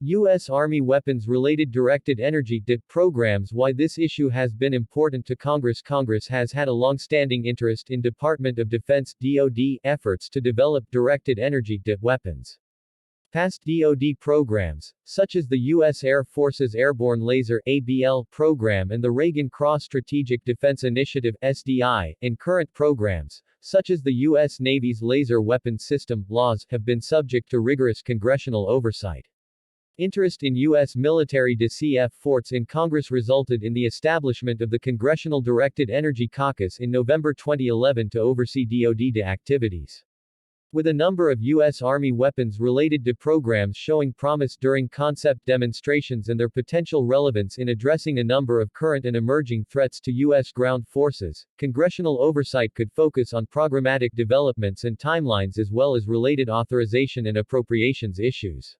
U.S. Army weapons-related directed energy DIT programs. Why this issue has been important to Congress. Congress has had a long-standing interest in Department of Defense (DoD) efforts to develop directed energy DIT weapons. Past DoD programs, such as the U.S. Air Force's Airborne Laser (ABL) program and the Reagan Cross Strategic Defense Initiative (SDI), and current programs, such as the U.S. Navy's Laser Weapons System (LAWS), have been subject to rigorous congressional oversight. Interest in U.S. military DCF forts in Congress resulted in the establishment of the Congressional Directed Energy Caucus in November 2011 to oversee DoD activities. With a number of U.S. Army weapons-related DE programs showing promise during concept demonstrations and their potential relevance in addressing a number of current and emerging threats to U.S. ground forces, congressional oversight could focus on programmatic developments and timelines as well as related authorization and appropriations issues.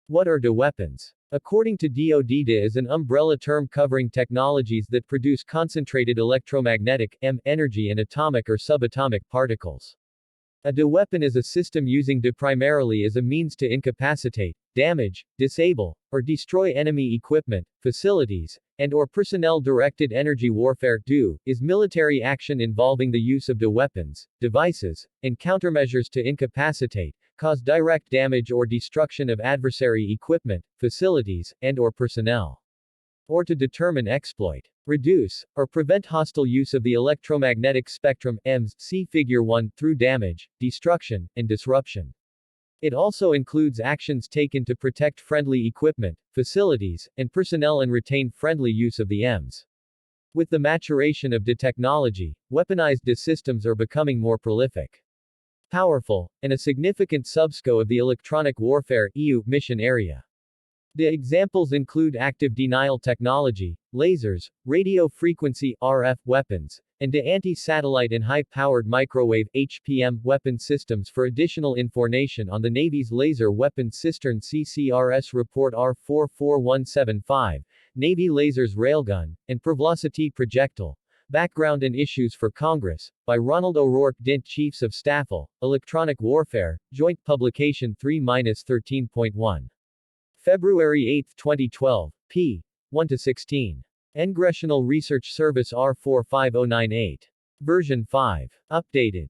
What are DE weapons? According to DoD, DE is an umbrella term covering technologies that produce concentrated electromagnetic energy and atomic or subatomic particles. A DE weapon is a system using DE primarily as a means to incapacitate, damage, disable, or destroy enemy equipment, facilities, and/or personnel. Directed energy warfare (DEW) is military action involving the use of DE weapons, devices, and countermeasures to incapacitate, cause direct damage or destruction of adversary equipment, facilities, and/or personnel. Or to determine, exploit, reduce, or prevent hostile use of the electromagnetic spectrum (EMS), see Figure 1, through damage, destruction, and disruption. It also includes actions taken to protect friendly equipment, facilities, and personnel and retain friendly use of the EMS. With the maturation of DE technology, weaponized DE systems are becoming more prolific, powerful, and a significant subscope of the electronic warfare (EU) mission area. The examples include active denial technology, lasers, radio frequency (RF) weapons, and the anti-satellite and high-powered microwave (HPM) weapon systems. For additional information on the Navy's Laser Weapons Cistern, CCRS Report R44175, Navy Lasers Railgun, and Pervelocity Projectile. Background and Issues for Congress, by Ronald O'Rourke Dint, Chiefs of Staff, Electronic Warfare, Joint Publication 3-13.1. February 8, 2012, p. 1-16. Congressional Research Service R45098. Version 5. Updated.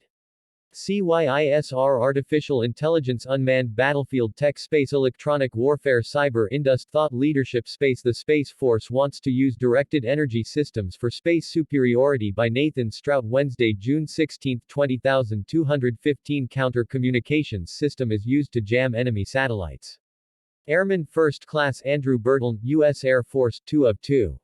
CYISR Artificial Intelligence Unmanned Battlefield Tech Space Electronic Warfare Cyber Indust Thought Leadership Space. The Space Force wants to use directed energy systems for space superiority. By Nathan Strout. Wednesday, June 16, 20215. Counter communications system is used to jam enemy satellites. Airman First Class Andrew Berteln, U.S. Air Force, 2 of 2.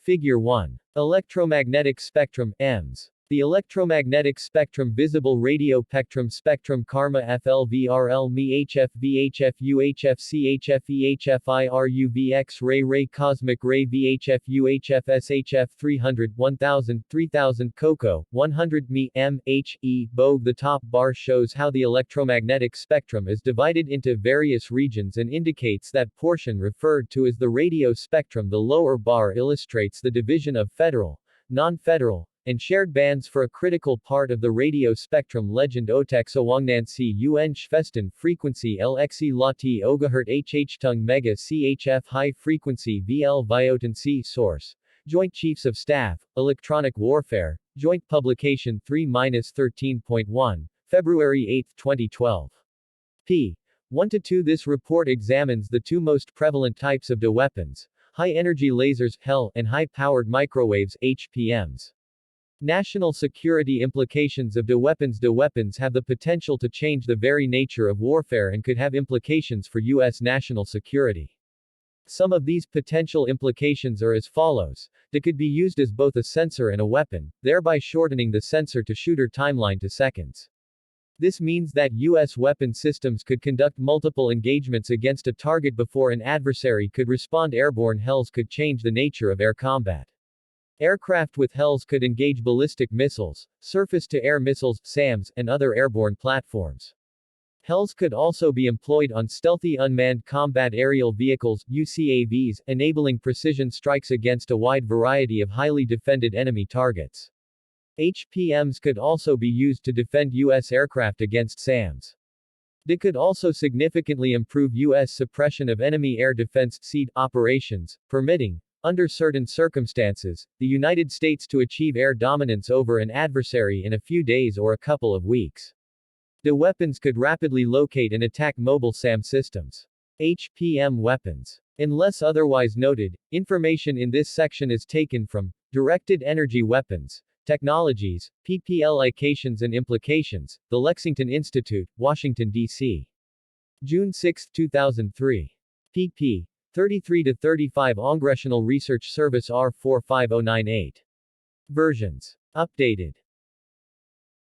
Figure 1. Electromagnetic spectrum, EMS. The electromagnetic spectrum, visible radio spectrum, karma, FLVRL, Me, HF, VHF, UHF, CHF, EHF, IRUV, X-ray, cosmic ray, VHF, UHF, SHF, 300, 1000, 3000, COCO, 100 Me, M, H, E, Bogue. The top bar shows how the electromagnetic spectrum is divided into various regions and indicates that portion referred to as the radio spectrum. The lower bar illustrates the division of federal, non-federal, and shared bands for a critical part of the radio spectrum. Legend Otex Owangnansi UN Shveston frequency LXE Lati Ogahertz HH Tung Mega CHF high frequency VL Viotan C source. Joint Chiefs of Staff, Electronic Warfare, Joint Publication 3-13.1, February 8, 2012. p. 1-2. This report examines the two most prevalent types of DE weapons: high-energy lasers, HEL, and high-powered microwaves, HPMs. National security implications of DE weapons. DE weapons have the potential to change the very nature of warfare and could have implications for U.S. national security. Some of these potential implications are as follows. DE could be used as both a sensor and a weapon, thereby shortening the sensor-to-shooter timeline to seconds. This means that U.S. weapon systems could conduct multiple engagements against a target before an adversary could respond. Airborne HELs could change the nature of air combat. Aircraft with HELs could engage ballistic missiles, surface-to-air missiles, SAMs, and other airborne platforms. HELs could also be employed on stealthy unmanned combat aerial vehicles, UCAVs, enabling precision strikes against a wide variety of highly defended enemy targets. HPMs could also be used to defend U.S. aircraft against SAMs. They could also significantly improve U.S. suppression of enemy air defense SEAD operations, permitting, under certain circumstances, the United States to achieve air dominance over an adversary in a few days or a couple of weeks. The weapons could rapidly locate and attack mobile SAM systems. HPM weapons. Unless otherwise noted, information in this section is taken from Directed Energy Weapons, Technologies, PPL and Implications, The Lexington Institute, Washington, D.C. June 6, 2003. pp. 33-35 Congressional Research Service R45098. Versions. Updated.